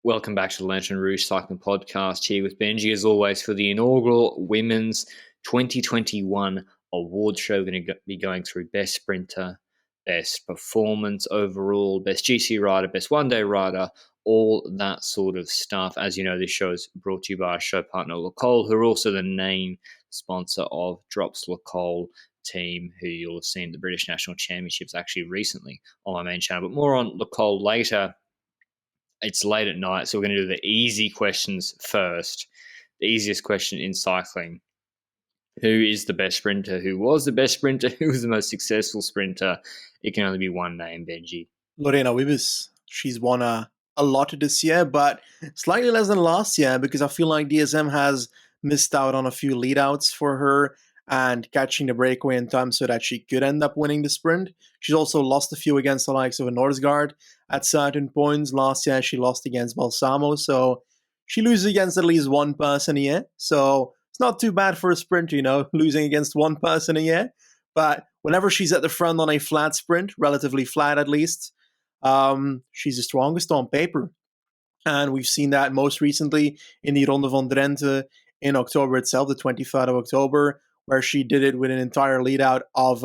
Welcome back to the Lanterne Rouge Cycling Podcast here with Benji, as always, for the inaugural Women's 2021 award show. We're going to be going through Best Sprinter, Best Performance overall, Best GC Rider, Best One Day Rider, all that sort of stuff. As you know, this show is brought to you by our show partner, Lacole, who are also the name sponsor of Drops Lacole team, who you'll have seen at the British National Championships actually recently on my main channel. But more on Lacole later. It's late at night, so we're going to do the easy questions first. The easiest question in cycling. Who is the best sprinter? Who was the best sprinter? Who was the most successful sprinter? It can only be one name, Benji. Lorena Wiebes. She's won a lot this year, but slightly less than last year because I feel like DSM has missed out on a few leadouts for her and catching the breakaway in time so that she could end up winning the sprint. She's also lost a few against the likes of a Norsgaard at certain points. Last year she lost against Balsamo, so she loses against at least one person a year. So it's not too bad for a sprinter, losing against one person a year. But whenever she's at the front on a flat sprint, relatively flat at least, she's the strongest on paper. And we've seen that most recently in the Ronde van Drenthe in October itself, the 23rd of October, where she did it with an entire lead out of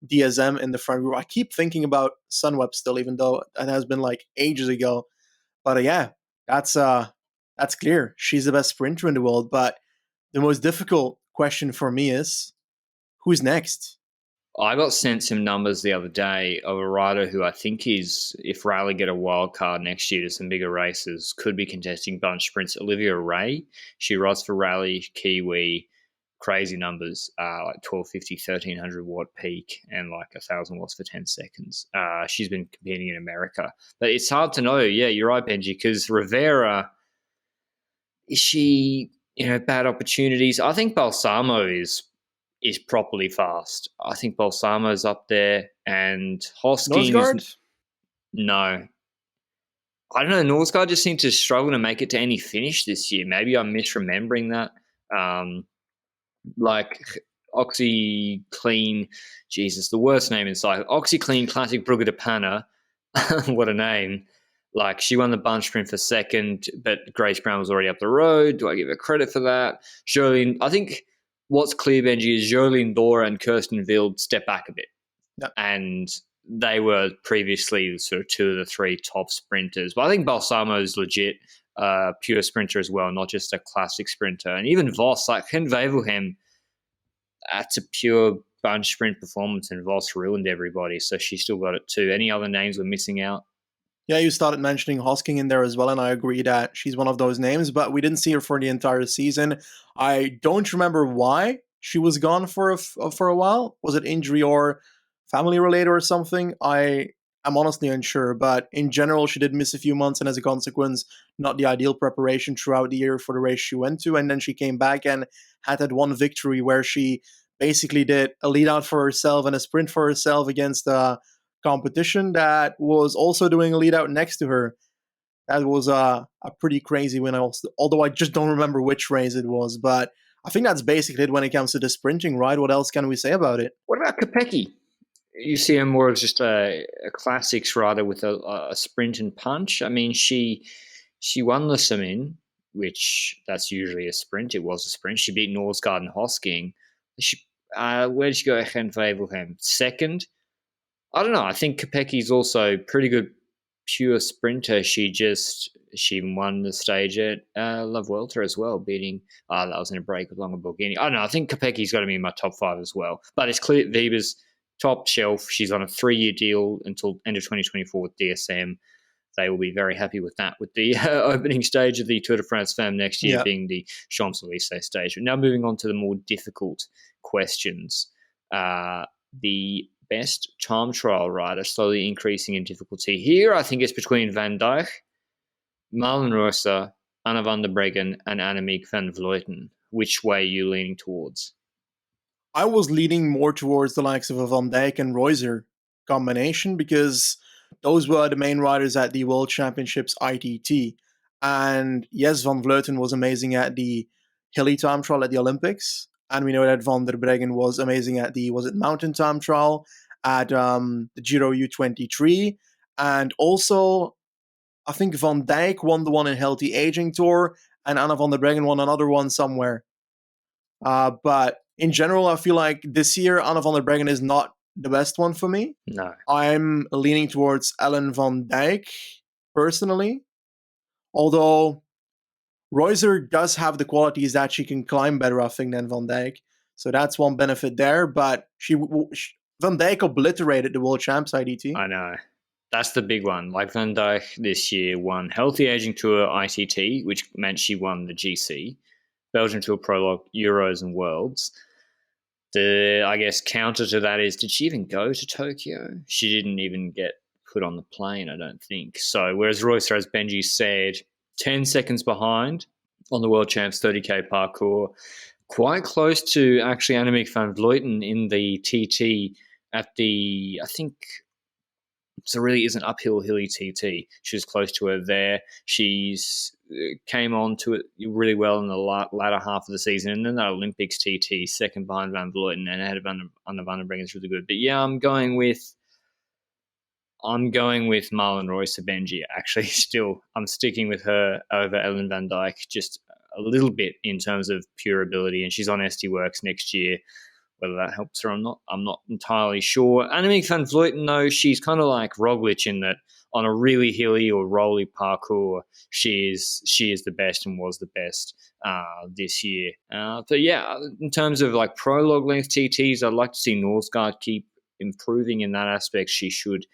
DSM in the front row. I keep thinking about Sunweb still, even though it has been like ages ago. But yeah, that's clear. She's the best sprinter in the world. But the most difficult question for me is, who's next? I got sent some numbers the other day of a rider who I think is, if Raleigh get a wild card next year to some bigger races, could be contesting bunch sprints. Olivia Ray, she rides for Raleigh, Kiwi, crazy numbers, like 1250, 1300 watt peak and like 1000 watts for 10 seconds. She's been competing in America. But it's hard to know. Yeah, you're right, Benji, because Rivera, is she, bad opportunities? I think Balsamo is properly fast. I think Balsamo's up there, and Hoskins. Norsgaard? No. I don't know. Norsgaard just seemed to struggle to make it to any finish this year. Maybe I'm misremembering that. Like OxyClean, Jesus, the worst name in cycling. OxyClean Classic Brugge de Panna. What a name. Like, she won the bunch sprint for second, but Grace Brown was already up the road. Do I give her credit for that? Jolene, I think what's clear, Benji, is Jolene Dora and Kirsten Wild step back a bit. Yep. And they were previously sort of two of the three top sprinters. But I think Balsamo is legit pure sprinter as well, not just a classic sprinter. And even Vos, like Ken Wevelgem, that's a pure bunch sprint performance, and Vos ruined everybody. So she still got it too. Any other names we're missing out? Yeah, you started mentioning Hosking in there as well, and I agree that she's one of those names, but we didn't see her for the entire season. I don't remember why she was gone for a while. Was it injury or family related or something? I'm honestly unsure, but in general, she did miss a few months, and as a consequence, not the ideal preparation throughout the year for the race she went to, and then she came back and had that one victory where she basically did a lead out for herself and a sprint for herself against competition that was also doing a lead out next to her. That was a pretty crazy win, although I just don't remember which race it was. But I think that's basically it when it comes to the sprinting, right? What else can we say about it? What about Kopecky? You see her more as just a classics rider with a sprint and punch. I mean, she won the Samin, which that's usually a sprint. It was a sprint. She beat Norsgaard and Hosking. Where did she go? Ken Wevelgem second. I don't know. I think Kopecky's also pretty good pure sprinter. She won the stage at La Vuelta as well, beating that was in a break with Longa Borghini. I don't know. I think Kopecky's got to be in my top 5 as well. But it's clear Weber's top shelf. She's on a 3-year deal until end of 2024 with DSM. They will be very happy with that, with the opening stage of the Tour de France Femme next year being the Champs-Élysées stage. But now moving on to the more difficult questions. The best time trial rider, slowly increasing in difficulty. Here, I think it's between Van Dijk, Marlon Rosa, Anna van der Breggen, and Annemiek van Vleuten. Which way are you leaning towards? I was leaning more towards the likes of a Van Dijk and Reuser combination because those were the main riders at the World Championships ITT. And yes, Van Vleuten was amazing at the hilly time trial at the Olympics. And we know that Van der Breggen was amazing at the, mountain time trial at the Giro U23. And also, I think Van Dijk won the one in Healthy Aging Tour, and Anna van der Breggen won another one somewhere. But in general, I feel like this year Anna van der Breggen is not the best one for me. No. I'm leaning towards Ellen van Dijk personally, although Reuser does have the qualities that she can climb better, I think, than Van Dijk. So that's one benefit there. But Van Dijk obliterated the world champs IDT. I know. That's the big one. Like Van Dijk this year won Healthy Aging Tour ITT, which meant she won the GC, Belgian Tour Prologue, Euros and Worlds. The, I guess, counter to that is, did she even go to Tokyo? She didn't even get put on the plane, I don't think. So whereas Reusser, as Benji said, 10 seconds behind on the World Champs 30K parkour, quite close to actually Annemiek van Vleuten in the TT at the, I think, so really is an uphill hilly TT. She was close to her there. She's came on to it really well in the latter half of the season, and then that Olympics TT, second behind Van Vleuten, and ahead of Anna van der Breggen is really good. But yeah, I'm going with Marlon Royce Benji. Actually, still, I'm sticking with her over Ellen van Dijk just a little bit in terms of pure ability, and she's on SD Works next year. Whether that helps her or not, I'm not entirely sure. Annemiek van Vleuten, though, she's kind of like Roglic in that on a really hilly or rolly parkour, she is the best and was the best this year. But yeah, in terms of like prologue length TTs, I'd like to see Norsgaard keep improving in that aspect. She should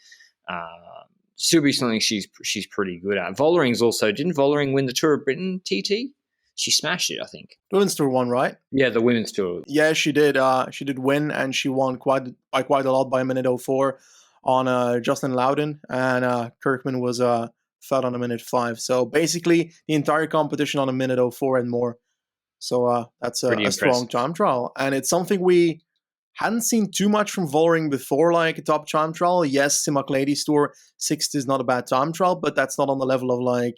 be something she's pretty good at. Vollering's also, didn't Vollering win the Tour of Britain TT? She smashed it, I think. The Women's Tour won, right? Yeah, the Women's Tour. Yeah, she did. She did win, and she won quite a lot by a minute 04 on Jocelyn Loudon, and Kirkman was fed on a minute 5. So basically, the entire competition on a minute 04 and more. So that's a strong time trial, and it's something we hadn't seen too much from Vollering before, like a top time trial. Yes, Simac Ladies Tour 6th is not a bad time trial, but that's not on the level of like,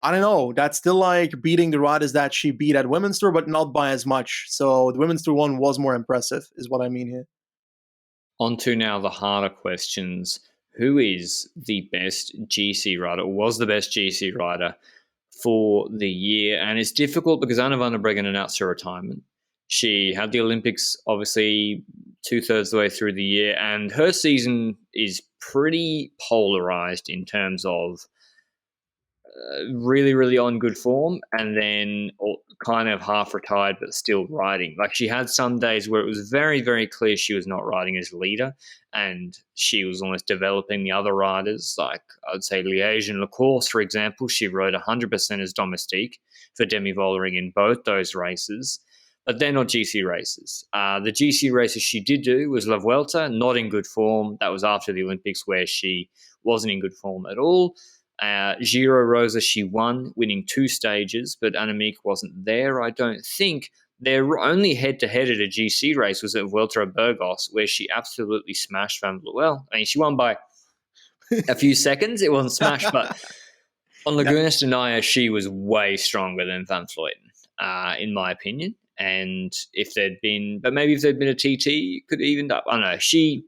I don't know, that's still like beating the riders that she beat at Women's Tour, but not by as much. So the Women's Tour one was more impressive, is what I mean here. On to now the harder questions. Who is the best GC rider, or was the best GC rider for the year? And it's difficult because Anna van der Breggen announced her retirement. She had the Olympics, obviously, 2/3 of the way through the year, and her season is pretty polarized in terms of really, really on good form, and then kind of half retired but still riding. Like, she had some days where it was very, very clear she was not riding as leader, and she was almost developing the other riders. Like, I'd say Liège and Le Course, for example, she rode 100% as domestique for Demi Vollering in both those races, but they're not GC races. The GC races she did do was La Vuelta, not in good form. That was after the Olympics, where she wasn't in good form at all. Giro Rosa, she won, winning 2 stages, but Annemiek wasn't there, I don't think. Their only head-to-head at a GC race was at Vuelta a Burgos, where she absolutely smashed Van Vleuten. Well, I mean, she won by a few seconds. It wasn't smashed, but on Laguna Stenaya, she was way stronger than Van Vleuten, in my opinion. And if there'd been a TT, could have evened up. I don't know.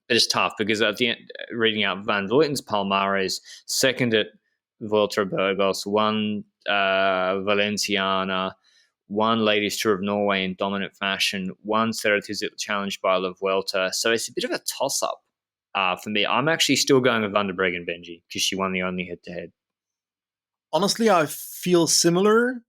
But it's tough because at the end, reading out Van Vleuten's palmares, second at Vuelta a Burgos, won Valenciana, won Ladies Tour of Norway in dominant fashion, won Ceratizit Challenge by La Vuelta. So it's a bit of a toss-up for me. I'm actually still going with Van der Breggen, Benji, because she won the only head-to-head. Honestly, I feel similar.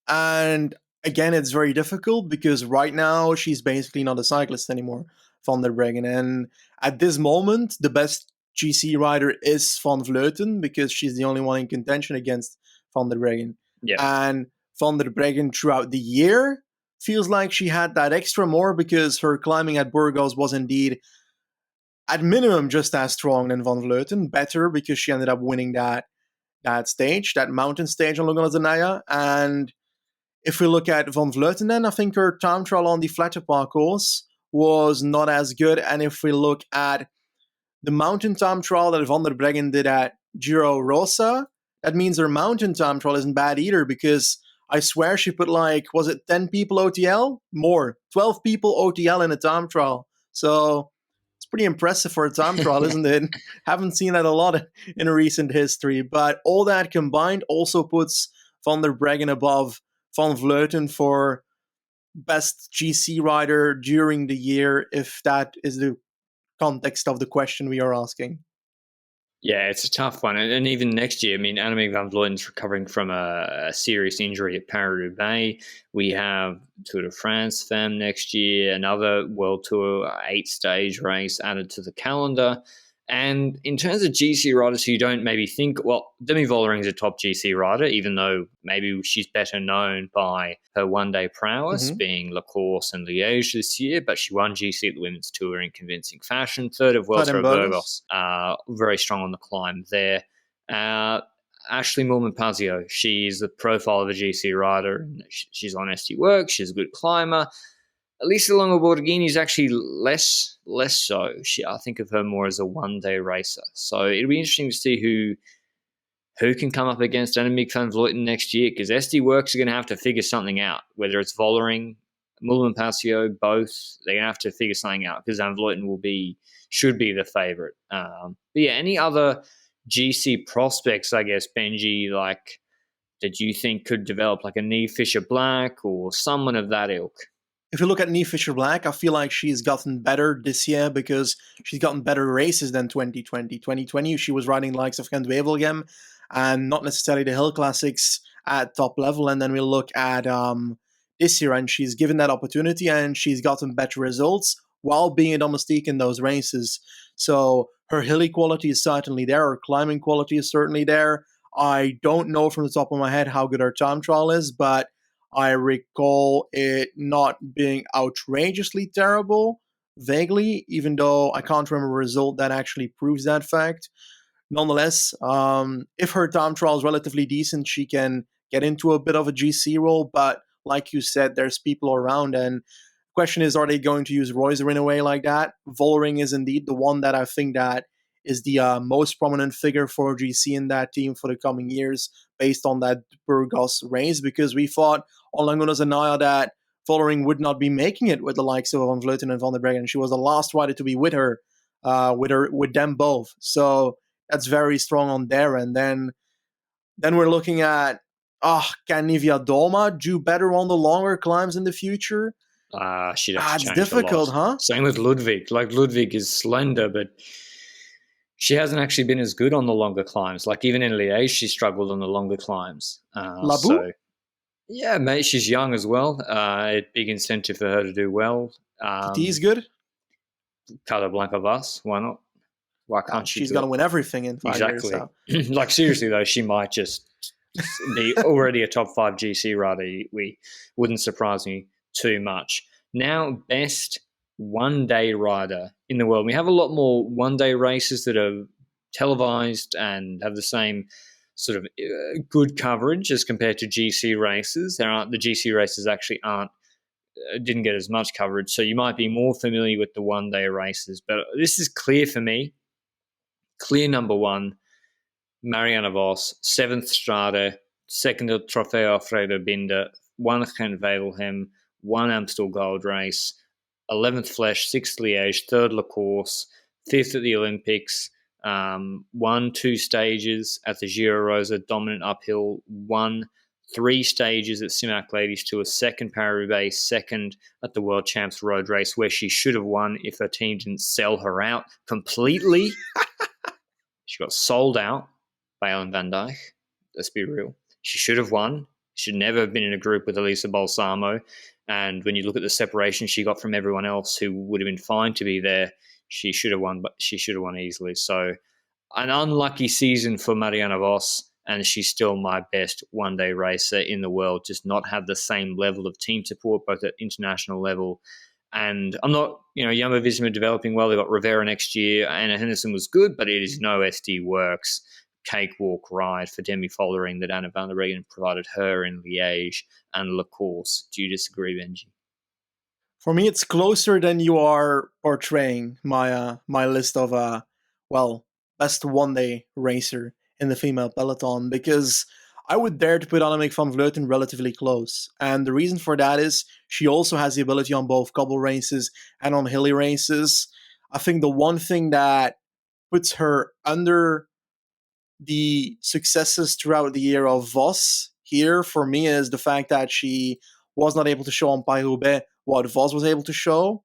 And again, it's very difficult because right now she's basically not a cyclist anymore, Van der Breggen. And at this moment, the best GC rider is Van Vleuten because she's the only one in contention against Van der Breggen. Yeah. And Van der Breggen throughout the year feels like she had that extra more because her climbing at Burgos was indeed at minimum just as strong than Van Vleuten, better because she ended up winning that stage, that mountain stage on Laguna Zenaya. And if we look at Van Vleuten, then I think her time trial on the flatter parcours was not as good. And if we look at the mountain time trial that Van der Breggen did at Giro Rosa, that means her mountain time trial isn't bad either because I swear she put 10 people OTL? More. 12 people OTL in a time trial. So it's pretty impressive for a time trial, isn't it? Haven't seen that a lot in recent history. But all that combined also puts Van der Breggen above Van Vleuten for best GC rider during the year, if that is the context of the question we are asking. Yeah, it's a tough one. And even next year, I mean, Annemiek van Vleuten's recovering from a serious injury at Paris-Roubaix. We have Tour de France Femme next year, another World Tour 8-stage race added to the calendar. And in terms of GC riders who you don't maybe think, well, Demi Vollering's a top GC rider, even though maybe she's better known by her one-day prowess, being La Course and Liège this year, but she won GC at the Women's Tour in convincing fashion. Third of Vuelta a Burgos, very strong on the climb there. Ashley Moolman-Pasio, she's the profile of a GC rider. She's on SD Works, she's a good climber. Elisa Longo-Borghini is actually less so. I think of her more as a one-day racer. So it'll be interesting to see who can come up against Annemiek van Vleuten next year, because SD Works are going to have to figure something out, whether it's Vollering, Moolman-Pasio, both. They're going to have to figure something out, because Van Vleuten should be the favorite. But yeah, any other GC prospects, I guess, Benji, like, that you think could develop, like a Niamh Fisher-Black or someone of that ilk? If you look at Niamh Fisher-Black, I feel like she's gotten better this year because she's gotten better races than 2020. 2020, she was riding the likes of Gent-Wevelgem and not necessarily the Hill Classics at top level. And then we look at this year, and she's given that opportunity and she's gotten better results while being a domestique in those races. So her hilly quality is certainly there. Her climbing quality is certainly there. I don't know from the top of my head how good her time trial is, but I recall it not being outrageously terrible, vaguely, even though I can't remember a result that actually proves that fact. Nonetheless, if her time trial is relatively decent, she can get into a bit of a GC role, but like you said, there's people around, and the question is, are they going to use Reuser in a way like that? Vollering is indeed the one that I think that is the most prominent figure for GC in that team for the coming years, based on that Burgos race, because we thought on Laguna Zanaya that Vollering would not be making it with the likes of Van Vleuten and Van der Breggen. She was the last rider to be with them both. So that's very strong on there. And then we're looking at, can Nivea Doma do better on the longer climbs in the future? She'd have to change it's difficult, a lot. huh? Same with Ludwig. Like, Ludwig is slender, but she hasn't actually been as good on the longer climbs. Like, even in Liège, she struggled on the longer climbs. So, yeah, mate, she's young as well. A big incentive for her to do well. TT good? Blanca Vos, why not? Why can't she? She's going to win everything in 5 years. Exactly. Like, seriously, though, she might just be already a top 5 GC rider. We wouldn't surprise me too much. Now, best one-day rider in the world. We have a lot more one-day races that are televised and have the same sort of good coverage as compared to GC races. The GC races actually didn't get as much coverage, so you might be more familiar with the one-day races. But this is clear for me. Clear number one, Marianne Vos, 7th Strade, 2nd at Trofeo Alfredo Binda, 1 Gent-Wevelgem, 1 Amstel Gold Race, 11th Flesch, 6th Liège, 3rd La Course, 5th at the Olympics, won 2 stages at the Giro Rosa, dominant uphill, won 3 stages at Simac Ladies Tour, 2nd Paris-Roubaix, 2nd at the World Champs Road Race, where she should have won if her team didn't sell her out completely. She got sold out by Ellen van Dijk. Let's be real. She should have won. She should never have been in a group with Elisa Balsamo. And when you look at the separation she got from everyone else who would have been fine to be there, she should have won, but she should have won easily. So an unlucky season for Marianne Vos, and she's still my best one-day racer in the world, just not have the same level of team support, both at international level. And I'm not, Jumbo-Visma developing well. They've got Rivera next year. Anna Henderson was good, but it is no SD Works cakewalk ride for Demi Vollering that Anna van der Breggen provided her in Liège and La Course. Do you disagree, Benji? For me, it's closer than you are portraying my list of best one-day racer in the female peloton, because I would dare to put Annemiek van Vleuten relatively close. And the reason for that is she also has the ability on both cobble races and on hilly races. I think the one thing that puts her under the successes throughout the year of Vos here for me is the fact that she was not able to show on Paris-Roubaix what Vos was able to show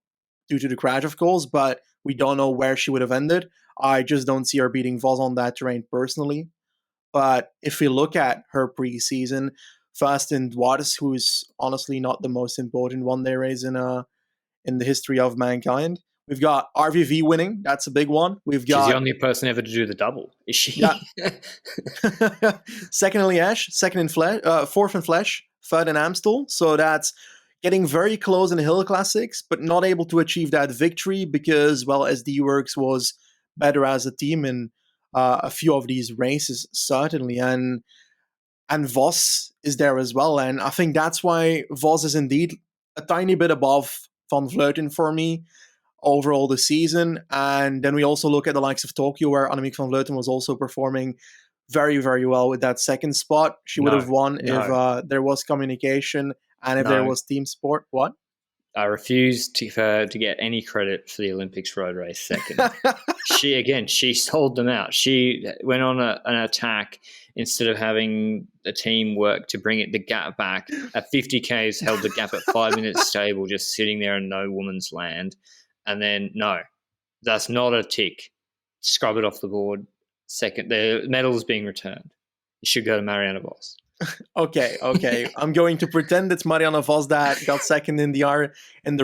due to the crash, of course, but we don't know where she would have ended. I just don't see her beating Vos on that terrain personally. But if we look at her preseason, first in Duarte, who's honestly not the most important one-day race in the history of mankind. We've got RVV winning. That's a big one. We've got... She's the only person ever to do the double, is she? Yeah. Second in Liège, second in Flesh, fourth in Flesh, third in Amstel. So that's getting very close in the Hill Classics, but not able to achieve that victory because, well, SD Works was better as a team in a few of these races, certainly. And Vos is there as well. And I think that's why Vos is indeed a tiny bit above Van Vleuten for me overall the season. And then we also look at the likes of Tokyo, where Annemiek van Vleuten was also performing very, very well with that second spot. She would have won if there was communication and if there was team support. What? I refuse to get any credit for the Olympics road race second. She sold them out. She went on an attack instead of having the team work to bring the gap back. At 50 Ks, held the gap at 5 minutes stable, just sitting there in no woman's land. And then, no, that's not a tick. Scrub it off the board. Second, the medal is being returned. It should go to Marianne Vos. Okay. I'm going to pretend it's Marianne Vos that got second in the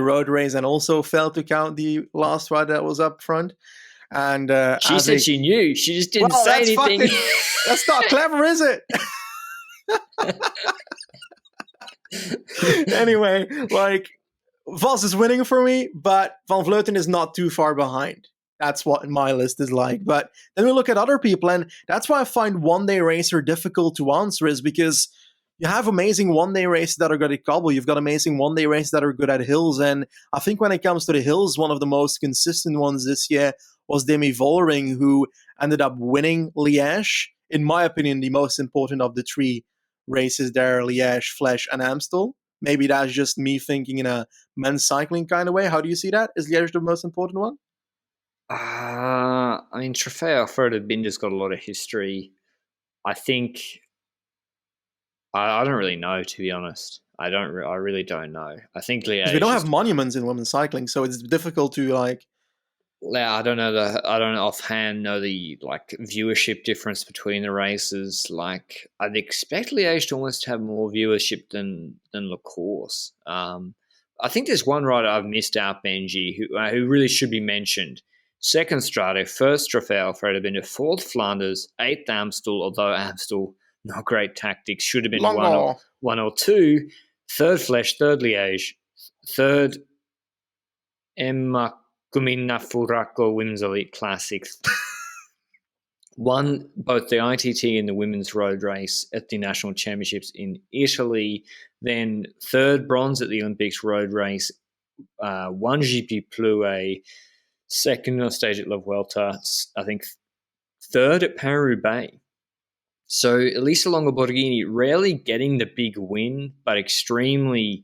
road race and also failed to count the last rider that was up front. And she said she knew. She just didn't say anything. That's not clever, is it? Anyway, Vos is winning for me, but Van Vleuten is not too far behind. That's what my list is like. But then we look at other people, and that's why I find one-day racer difficult to answer, is because you have amazing one-day races that are good at cobble. You've got amazing one-day races that are good at hills. And I think when it comes to the hills, one of the most consistent ones this year was Demi Vollering, who ended up winning Liège. In my opinion, the most important of the three races there, Liège, Flesh, and Amstel. Maybe that's just me thinking in a men's cycling kind of way. How do you see that? Is Liège the most important one? I mean, Trofeo Alfredo Binder's got a lot of history. I think I don't really know, to be honest. I really don't know. I think Liège. We don't have monuments in women's cycling, so it's difficult to I don't know I don't offhand know the viewership difference between the races. I'd expect Liège to almost have more viewership than La Course. I think there's one rider I've missed out, Benji, who really should be mentioned. Second Strade, first Trofeo Alfredo Binder, fourth Flanders, eighth Amstel, although Amstel, not great tactics, should have been one or two. Third Flesh, third Liège, third Emma Gumina Furaco Women's Elite Classics. Won both the ITT and the women's road race at the national championships in Italy. Then third bronze at the Olympics road race. One GP Plouay. Second on stage at La Vuelta. I think third at Paris-Roubaix. So Elisa Longo-Borghini rarely getting the big win, but extremely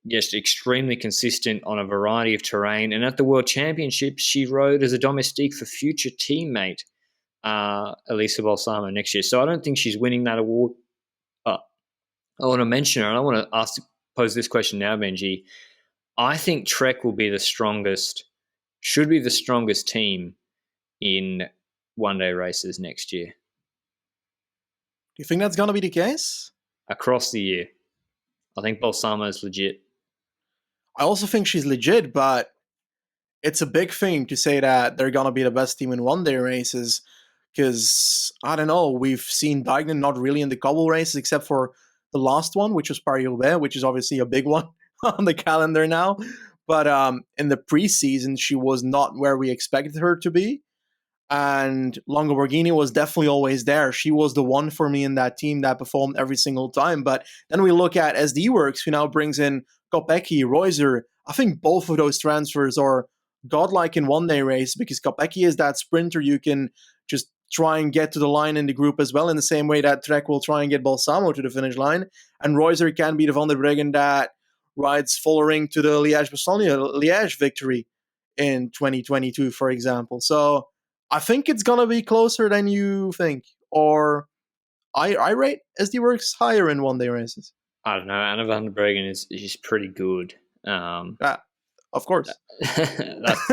consistent on a variety of terrain. And at the World Championships, she rode as a domestique for future teammate Elisa Balsamo next year. So I don't think she's winning that award. But I want to mention her, and I want to pose this question now, Benji. I think Trek will be should be the strongest team in one-day races next year. Do you think that's going to be the case? Across the year. I think Balsamo is legit. I also think she's legit, but it's a big thing to say that they're going to be the best team in one-day races because, I don't know, we've seen Dijkman not really in the cobble races except for the last one, which was Paris-Roubaix, which is obviously a big one on the calendar now. But in the preseason, she was not where we expected her to be. And Longo-Borghini was definitely always there. She was the one for me in that team that performed every single time. But then we look at SD Works, who now brings in Kopecky, Reuser. I think both of those transfers are godlike in one-day race because Kopecky is that sprinter you can just try and get to the line in the group as well, in the same way that Trek will try and get Balsamo to the finish line. And Reuser can be the Van der Breggen that rides Vollering to the Liège-Bastogne-Liège victory in 2022, for example. So I think it's going to be closer than you think. Or I rate SD Works higher in one day races. I don't know. Anna van der Breggen is pretty good. Of course. That's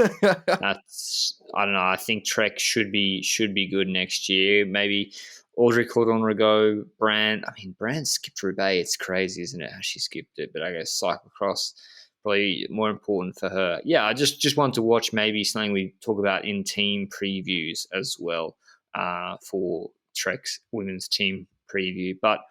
I don't know. I think Trek should be good next year. Maybe Audrey Cordon-Rago, Brand skipped Roubaix. It's crazy, isn't it? How she skipped it, but I guess cyclocross probably more important for her. Yeah, I just want to watch maybe something we talk about in team previews as well for Trek's women's team preview. But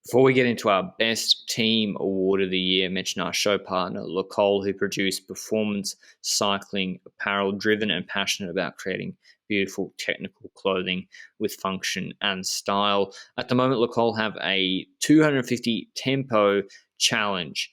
before we get into our best team award of the year, mention our show partner, Lacole, who produce performance cycling apparel, driven and passionate about creating beautiful technical clothing with function and style. At the moment, Lacole have a 250 tempo challenge,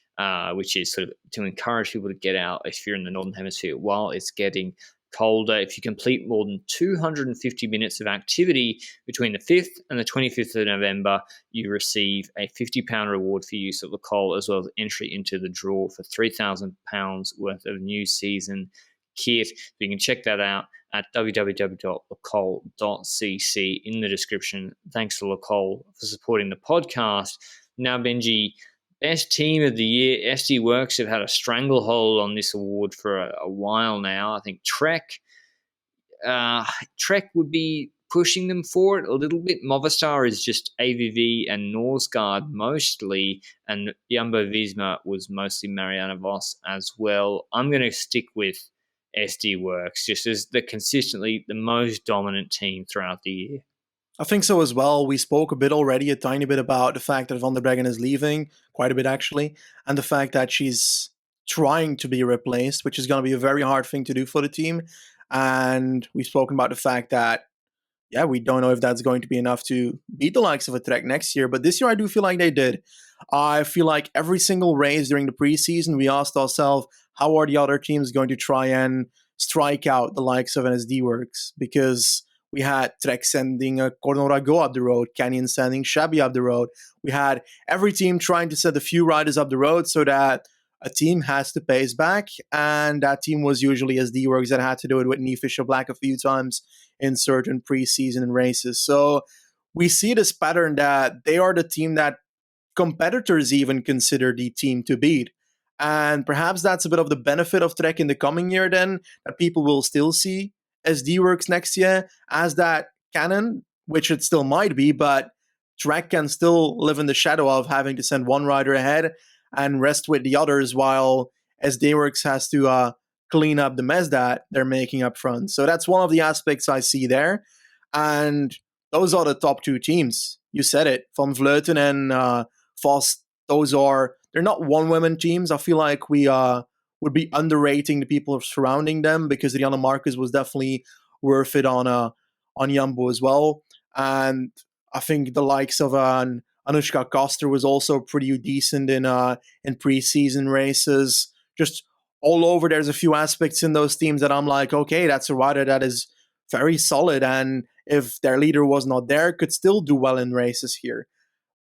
which is sort of to encourage people to get out if you're in the Northern Hemisphere while it's getting colder. If you complete more than 250 minutes of activity between the 5th and the 25th of November, you receive a £50 reward for use of Lacole, as well as entry into the draw for £3,000 worth of new season kit. You can check that out at www.lacole.cc in the description. Thanks to Lacole for supporting the podcast. Now, Benji, best team of the year. SD Works have had a stranglehold on this award for a while now. I think Trek would be pushing them for it a little bit. Movistar is just AVV and Norsgaard mostly, and Jumbo-Visma was mostly Marianne Vos as well. I'm going to stick with SD Works just as consistently the most dominant team throughout the year. I think so as well. We spoke a tiny bit about the fact that Van der Breggen is leaving, quite a bit actually, and the fact that she's trying to be replaced, which is going to be a very hard thing to do for the team. And we've spoken about the fact that, we don't know if that's going to be enough to beat the likes of a Trek next year, but this year I do feel like they did. I feel like every single race during the preseason, we asked ourselves, how are the other teams going to try and strike out the likes of SD Works? Because we had Trek sending Cordon-Rago up the road, Canyon sending Shabby up the road. We had every team trying to set a few riders up the road so that a team has to pace back, and that team was usually SD Works that had to do it with Niamh Fisher-Black a few times in certain preseason races. So we see this pattern that they are the team that competitors even consider the team to beat. And perhaps that's a bit of the benefit of Trek in the coming year then, that people will still see SD Works next year as that canon, which it still might be, but Trek can still live in the shadow of having to send one rider ahead and rest with the others while SD Works has to clean up the mess that they're making up front. So that's one of the aspects I see there. And those are the top two teams. You said it, Van Vleuten and Vos. They're not one-woman teams. I feel like we would be underrating the people surrounding them, because Rianne Marcus was definitely worth it on Jumbo as well. And I think the likes of Anushka Koster was also pretty decent in preseason races. Just all over, there's a few aspects in those teams that I'm like, okay, that's a rider that is very solid, and if their leader was not there, could still do well in races here.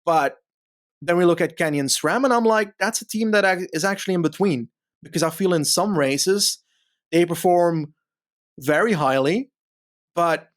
But then we look at Canyon SRAM, and I'm like, that's a team that is actually in between, because I feel in some races they perform very highly, but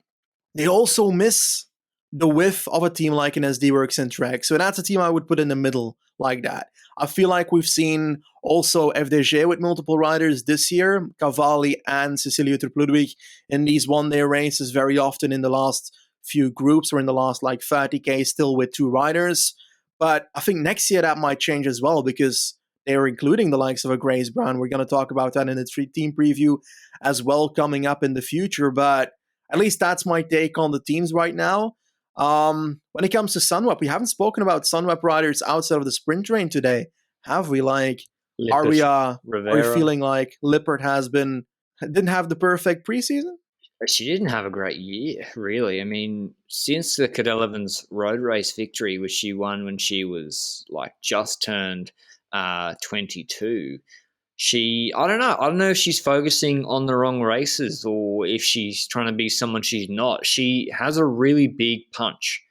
they also miss the width of a team like an SD Works and Trek. So that's a team I would put in the middle like that. I feel like we've seen also FDG with multiple riders this year, Cavalli and Cecilia Ludwig in these one-day races very often in the last few groups, or in the last like 30K still with two riders. But I think next year that might change as well, because they are including the likes of a Grace Brown. We're going to talk about that in the team preview as well coming up in the future. But at least that's my take on the teams right now. When it comes to Sunweb, we haven't spoken about Sunweb riders outside of the sprint train today, have we? Like, Lippert, are we feeling like Lippert didn't have the perfect preseason? She didn't have a great year, really. I mean, since the Cadel Evans road race victory, which she won when she was like just turned 22, I don't know if she's focusing on the wrong races, or if she's trying to be someone she's not. She has a really big punch.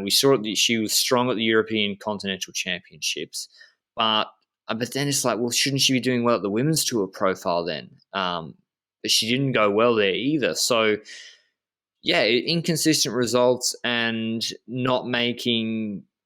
We saw that she was strong at the European Continental Championships, but But then it's like, well, shouldn't she be doing well at the women's tour profile then? But she didn't go well there either. So, yeah, inconsistent results and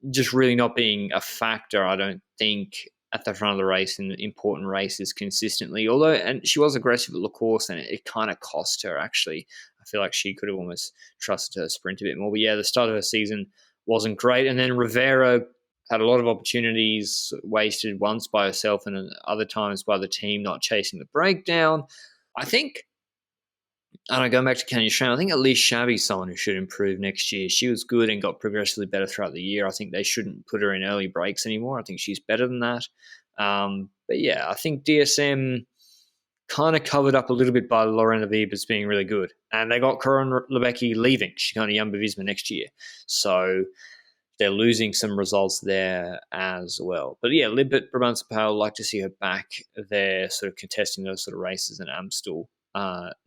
just really not being a factor, I don't think, at the front of the race in important races consistently. Although, and she was aggressive at La Course, and it kind of cost her, actually. I feel like she could have almost trusted her sprint a bit more. But yeah, the start of her season wasn't great. And then Rivera had a lot of opportunities, wasted once by herself and other times by the team not chasing the breakdown. I think, and going back to Kenya Shane, I think Elise Shabby's someone who should improve next year. She was good and got progressively better throughout the year. I think they shouldn't put her in early breaks anymore. I think she's better than that. But yeah, I think DSM kind of covered up a little bit by Lorena Wiebes being really good. And they got Corinne Lebecki leaving. She's going to Jumbo-Visma next year. So they're losing some results there as well. But yeah, Libet, Brabantse-Pijl, like to see her back there, sort of contesting those sort of races in Amstel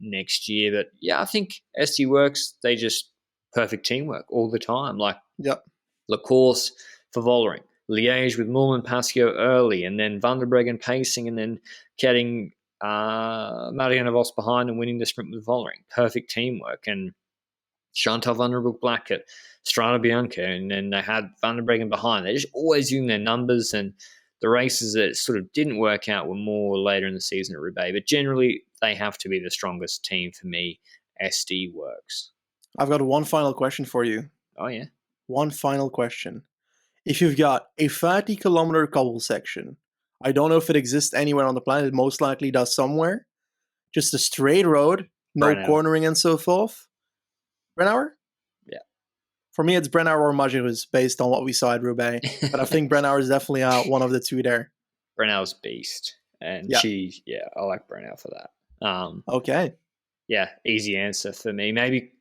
next year. But yeah, I think SD Works, they just perfect teamwork all the time. Like, Yep. La Course for Vollering, Liège with Moolman Pasio early, and then Van der Breggen pacing, and then getting Marianne Vos behind and winning the sprint with Vollering. Perfect teamwork. And Chantal van der Broek Black at Strade Bianche, and then they had Van der Breggen behind. They're just always using their numbers, and the races that sort of didn't work out were more later in the season at Roubaix. But generally, they have to be the strongest team for me. SD Works. I've got one final question for you. Oh, yeah. One final question. If you've got a 30-kilometer cobble section, I don't know if it exists anywhere on the planet, it most likely does somewhere, just a straight road, no Brennauer. cornering and so forth. Brennauer? Yeah. For me, it's Brennauer or Majerus, based on what we saw at Roubaix. But I think Brennauer is definitely one of the two there. Brennauer's beast. And I like Brennauer for that. Okay. Yeah, easy answer for me. Maybe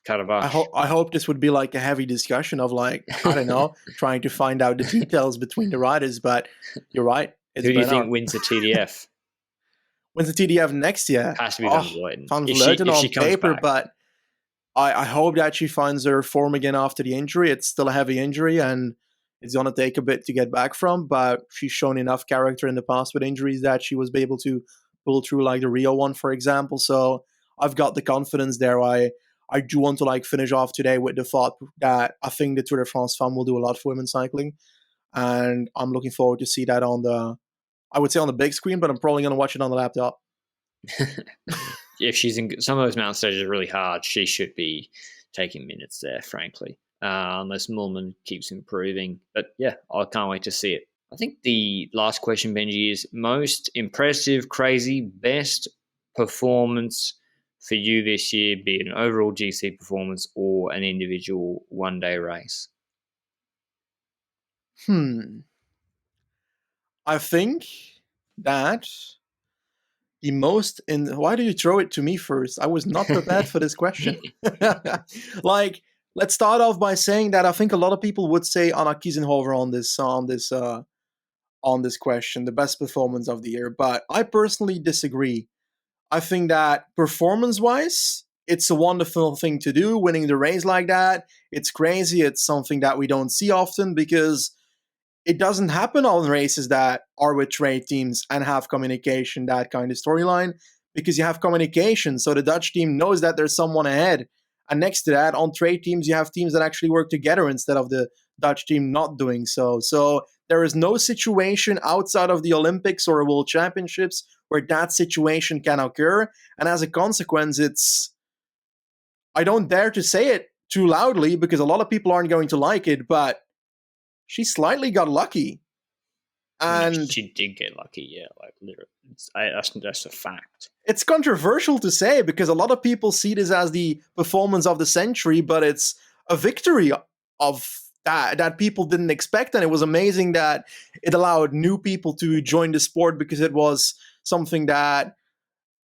Caravaggio. I hope this would be like a heavy discussion of like, I don't know, trying to find out the details between the riders, but you're right. Who do you think wins the TDF? Wins the TDF next year? Has to be Van Vleuten. Van Vleuten on paper, but I hope that she finds her form again after the injury. It's still a heavy injury, and it's going to take a bit to get back from, but she's shown enough character in the past with injuries that she was able to pull through, like the Rio one, for example. So I've got the confidence there. I do want to like finish off today with the thought that I think the Tour de France Femme will do a lot for women's cycling, and I'm looking forward to see that on the big screen, but I'm probably going to watch it on the laptop. If she's in some of those mountain stages are really hard, she should be taking minutes there, frankly, unless Moolman keeps improving. But yeah, I can't wait to see it. I think the last question, Benji, is most impressive, crazy, best performance for you this year, be it an overall GC performance or an individual one-day race? I think that the most why do you throw it to me first? I was not prepared for this question. Like, let's start off by saying that I think a lot of people would say Anna Kiesenhofer on this question, the best performance of the year, but I personally disagree. I think that performance-wise, it's a wonderful thing to do, winning the race like that. It's crazy. It's something that we don't see often because it doesn't happen on races that are with trade teams and have communication, that kind of storyline, because you have communication. So the Dutch team knows that there's someone ahead. And next to that, on trade teams, you have teams that actually work together instead of the Dutch team not doing so. So there is no situation outside of the Olympics or World Championships where that situation can occur. And as a consequence, I don't dare to say it too loudly because a lot of people aren't going to like it, but she slightly got lucky. And she did get lucky, yeah. Like, literally, that's a fact. It's controversial to say because a lot of people see this as the performance of the century, but it's a victory of that people didn't expect. And it was amazing that it allowed new people to join the sport because it was something that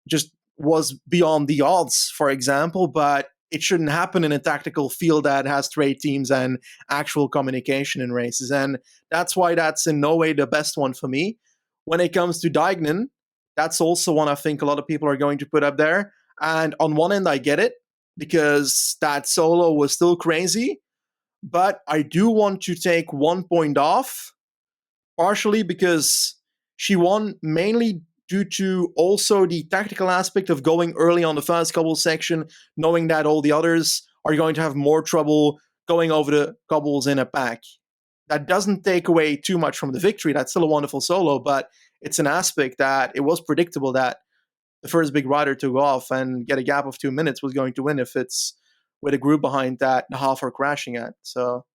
just was beyond the odds, for example. But it shouldn't happen in a tactical field that has trade teams and actual communication in races. And that's why that's in no way the best one for me. When it comes to Dijknen, that's also one I think a lot of people are going to put up there. And on one end, I get it, because that solo was still crazy. But I do want to take 1 point off, partially because She won mainly due to also the tactical aspect of going early on the first cobble section, knowing that all the others are going to have more trouble going over the cobbles in a pack. That doesn't take away too much from the victory. That's still a wonderful solo, but it's an aspect that it was predictable that the first big rider to go off and get a gap of 2 minutes was going to win if it's with a group behind that the half are crashing at. So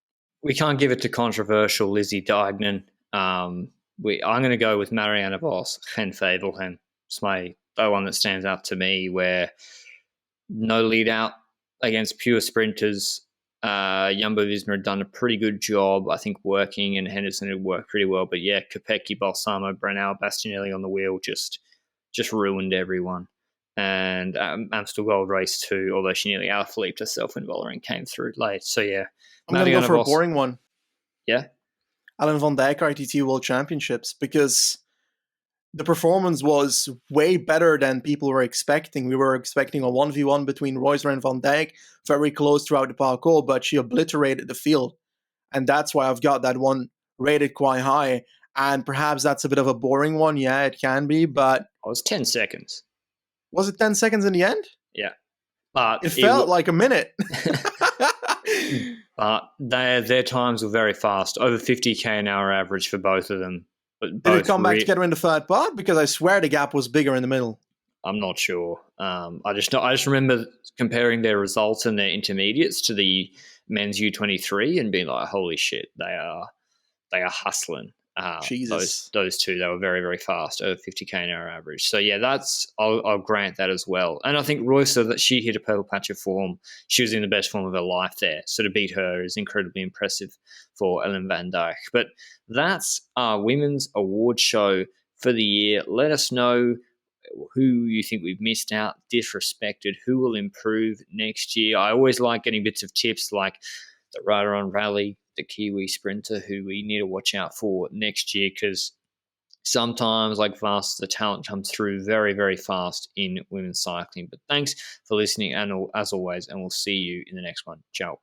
we can't give it to controversial Lizzie Deignan. I'm going to go with Marianne Vos, Gen Favelgem. It's the one that stands out to me, where no lead out against pure sprinters. Jumbo Visma had done a pretty good job, I think, working, and Henderson had worked pretty well. But yeah, Kopecky, Balsamo, Brunel, Bastianelli on the wheel just ruined everyone. And Amstel Gold Race too, although she nearly out-Philipped herself when Vollering came through late. So yeah, I'm going to go for a boring one. Yeah? Alan van Dijk ITT World Championships, because the performance was way better than people were expecting. We were expecting a 1v1 between Reusler and Van Dijk, very close throughout the parcours, but she obliterated the field. And that's why I've got that one rated quite high. And perhaps that's a bit of a boring one. Yeah, it can be, but... It was 10 seconds. Was it 10 seconds in the end? Yeah. It felt like a minute. Their times were very fast, over 50k an hour average for both of them. But did it come back together in the third part? Because I swear the gap was bigger in the middle. I'm not sure. I just remember comparing their results and their intermediates to the men's U23 and being like, holy shit, they are hustling. Jesus. Those two, they were very, very fast, over 50k an hour average. So yeah, I'll grant that as well. And I think Reusler, that she hit a purple patch of form. She was in the best form of her life there. So to beat her is incredibly impressive for Ellen van Dijk. But that's our women's award show for the year. Let us know who you think we've missed out, disrespected, who will improve next year. I always like getting bits of tips like the rider on rally, the Kiwi sprinter who we need to watch out for next year, because sometimes, like Vos, the talent comes through very, very fast in women's cycling. But thanks for listening, and as always, and we'll see you in the next one. Ciao.